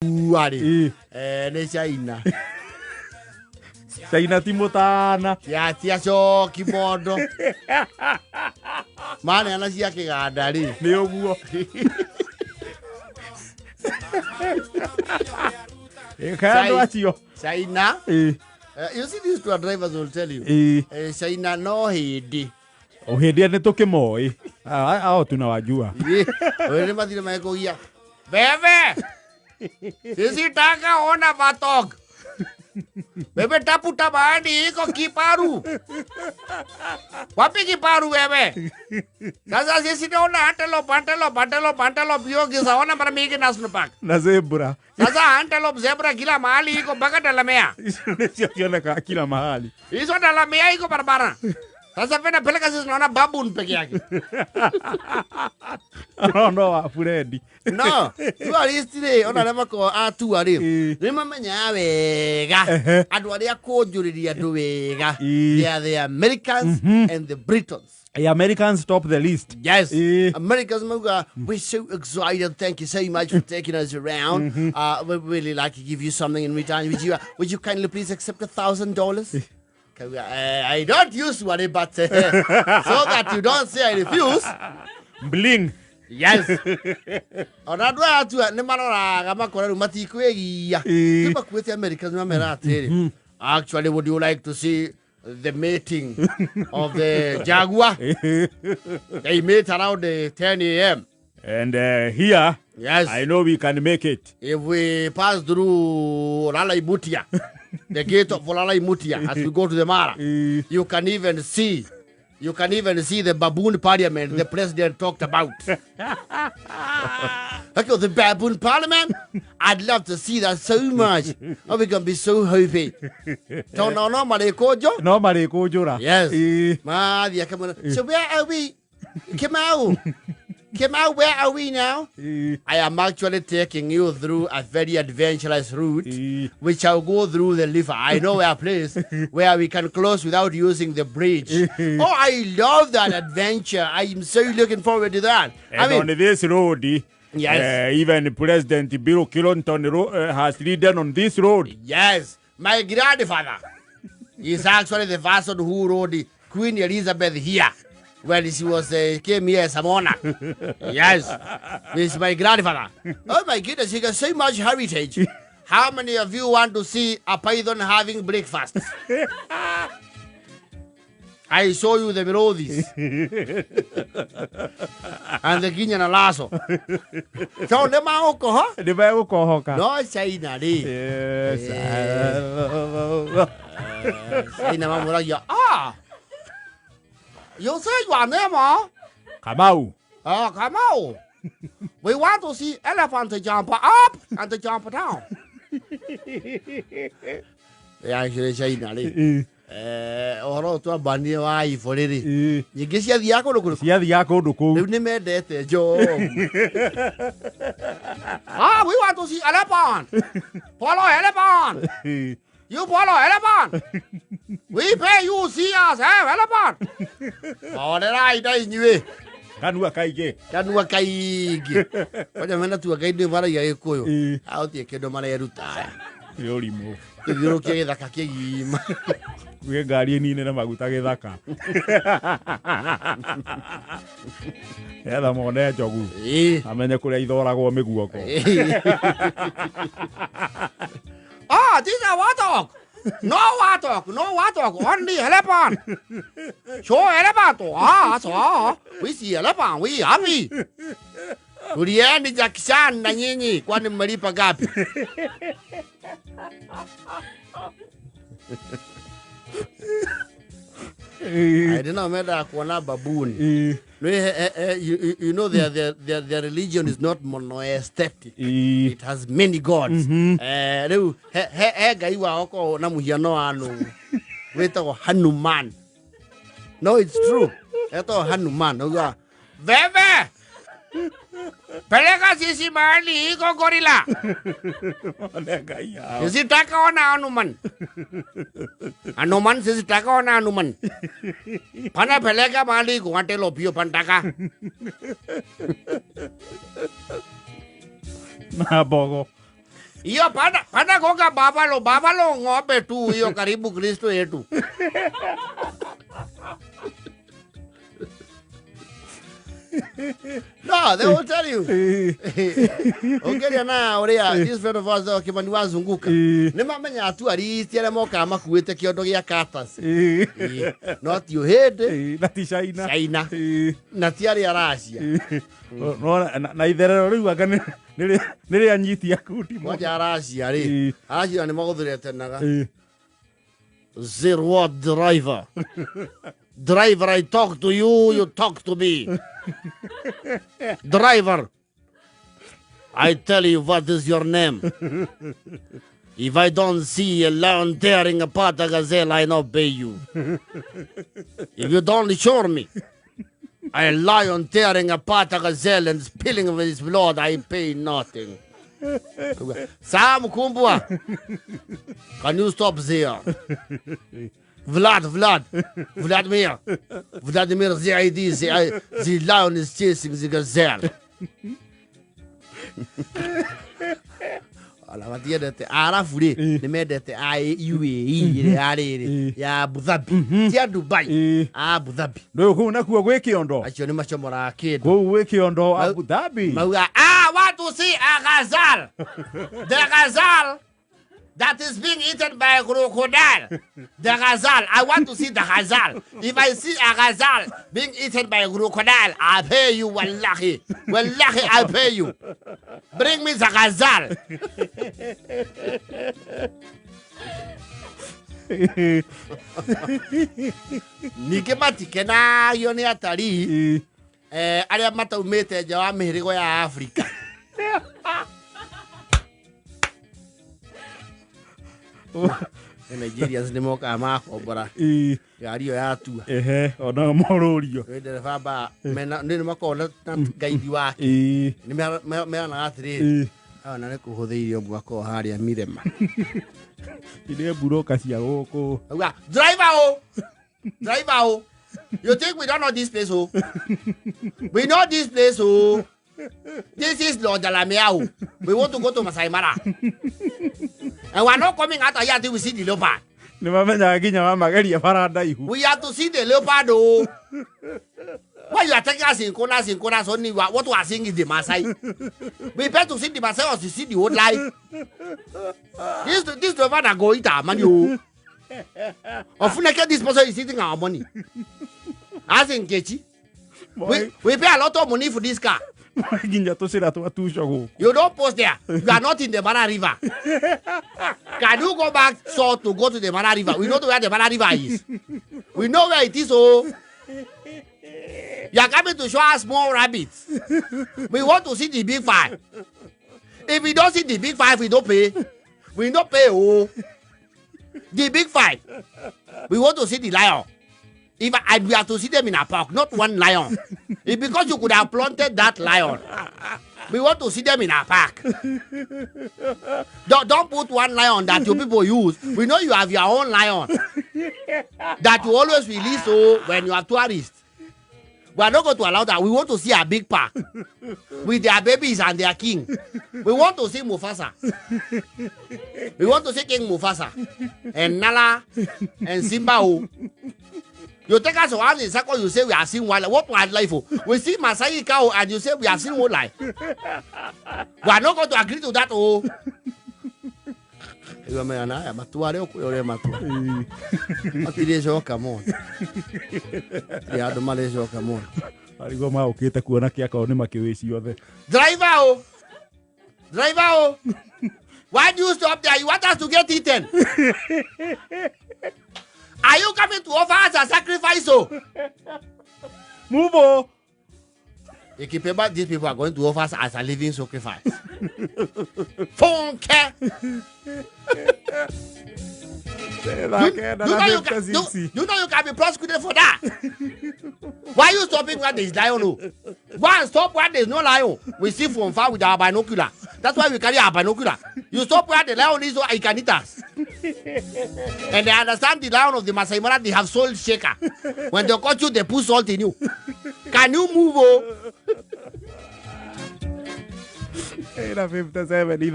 Wari. Ne China. China timotana. Tia so kimodo. Mane anasia kiganda ri. Ni uguo. Kaya acio. China. You see these two drivers will tell you. China no hindi. Hindi ne tukimoi. Ao tunawajua. Wewe mathire maikogia. Bebe. Sisi taka ona batok. Bebe taputa bahani iko kiparu. Wapi kiparu bebe? Sasa sisi naona antelope bio kisaona mara mingi national park. Na zebra. Sasa antelope zebra kila mahali iko mpaka dalamea. Siona kila mahali. Hizo dalamea iko barabara. Sasa pena peleka sisi naona baboon peke yake. No, Freddy. No, tu aristire ona lema ko atu ari. Rima menya wega. Adu ari akojuriria du wega. They are the Americans and the Britons. The Americans top the list. Yes. Americans, we're so excited. Thank you so much for taking us around. We'd really like to give you something in return. Would you kindly please accept $1,000? I don't use money, but so that you don't say I refuse. Bling. Yes. Onadwa tu ne marora kama kora maticokagiria. Tuba kwete Americans mamera tere. Actually, would you like to see the mating of the jaguar? They mate around 10 a.m. And here, yes, I know we can make it. If we pass through Lalai Mutia, the gate of Lalai Mutia, as we go to the Mara, you can even see the baboon parliament the president talked about. Okay, the baboon parliament, I'd love to see that so much. Oh, we can be so happy. So no, maticokagiria. No, maticokagiria. Yes. So where are we? Kemau, where are we now? I am actually taking you through a very adventurous route, which I'll go through the river. I know a place where we can cross without using the bridge. Oh, I love that adventure. I am so looking forward to that. And on this road, yes, even President Bill Clinton has ridden on this road. Yes, my grandfather is actually the person who rode Queen Elizabeth here. Well, she was came here as a monarch. Yes, this is my grandfather. Oh my goodness, he got so much heritage. How many of you want to see a python having breakfast? I show you the melodies. And the Guinean lasso. So the maoko, huh? The maoko, huh? No, China. Yes. China, mamura. Ah. You say your name, huh? Kamau. Oh, Kamau. We want to see elephant to jump up and to jump down. Yeah, actually, China. Oro to bandi wa iforiri. Yigisia diako do. Sia diako do. You name that jo. Ah, we want to see elephant. Follow elephant. You follow elephant. We pay you see us have elephant. Oh, the right is new. Kanua kaige. Pada mana tu kaide mara ya ekoyo. Au tie kedo mara ya ruta. Yori mo. Yoro ke daka ke gima. We ngari nini na maguta githaka. Etha mone njogu. Amenye kuria ithoragwo miguoko. Ah, these are watok. No watok, only elephant. Show elephant. Ah, so we see elephant, we happy. Uriani Jackson na nyinyi kwani mmelipa gapi? I didn't know that kuona baboon. You know their religion is not monotheistic. It has many gods. Leo gai wa oko na muhiano anu. Weta Hanuman. No, it's true. Eto Hanuman. Oga. Bebe. Peleka sisi mahali iko gorila. Sisi taka ona Hanuman. Hanuman sisi taka ona Hanuman. Pana peleka mahali iko antelope hiyo pantaka. Na bogo. Iyo pada koga babalo ng'ombe tu hiyo karibu Kristo yetu. No, they will tell you. Okay, now, this friend of ours, Kimani wazunguka. Nimamenya atu aritiere moka makuite kiondo gia katas. Not your head. Nati China. China. Nati ari Russia. No, na itherero riu anga nire anyiti akuti mo. Wacha Russia ri. Russia ni magudurete naga. Zero what driver. Driver, I talk to you, you talk to me. Driver, I tell you what is your name. If I don't see a lion tearing apart a gazelle, I not pay you. If you don't show me a lion tearing apart a gazelle and spilling of his blood, I pay nothing. Sam Kumbwa, can you stop there? Vladimir, the idea, the lion is chasing the gazelle. Ala dia dete ara fure ne me dete UAE ya Abu Dhabi tia Dubai Abu Dhabi no ku na ku gwe kiondo acho ni machomora kid go gwe kiondo Abu Dhabi mauga want to see a gazelle. The gazelle that is being eaten by a crocodile. The gazelle. I want to see the gazelle. If I see a gazelle being eaten by a crocodile, I'll pay you, wallahi. Wallahi, I'll pay you. Bring me the gazelle. Nikemati kena yoni atari. Aria mata umete jawa mihirigo ya Afrika. Nigerians ni moka mako bara yari yo yatua ona mororio wende faba mena ni mako na gaidi wake ni me na atiri ana ne kuhuthirio mwako haria mirema ide buroka cia goko driver you think we don't know this place we know this place this is Lord Dalamiao. We want to go to Masai Mara. And we're not coming out here until we see the leopard. We have to see the leopard. Why you are taking us in corners only? What we are seeing is the Masai. We better to see the Masai or to see the old life. This leopard are going to man you. Of this person is eating our money. As in Kechi. We pay a lot of money for this car. You don't post there. You are not in the Mara River. Can you go back south to go to the Mara River? We know where the Mara River is. We know where it is. Oh, you are coming to show us small rabbits. We want to see the big five. If we don't see the big five, we don't pay. We don't pay. Oh, the big five. We want to see the lion. If we have to see them in a park, not one lion. It's because you could have planted that lion. We want to see them in a park. Don't put one lion that your people use. We know you have your own lion that you always release when you are tourists. We are not going to allow that. We want to see a big park with their babies and their king. We want to see Mufasa. We want to see King Mufasa and Nala and Simba. You take us one in circle, you say we are seeing wildlife. What wildlife? We see Masai cow and you say we are seeing wildlife. We are not going to agree to that. Oh. You are not Matuare or Matu. Come on. Yeah, the Malaysia, come on. I go my okay to Kuanakia or Nemakiwisi or the driver. Driver. Why do you stop there? You want us to get eaten? Are you coming to offer us a sacrifice? Move on. These people are going to offer us as a living sacrifice. Funke. You know you can be prosecuted for that. Why are you stopping when there is lion? Go and stop when there is no lion. We see from far with our binocular. That's why we carry our binocular. You stop where the lion is so I can eat us. And they understand the lion of the Masai Mara, they have salt shaker. When they cut you, they put salt in you. Can you move? Era 57 y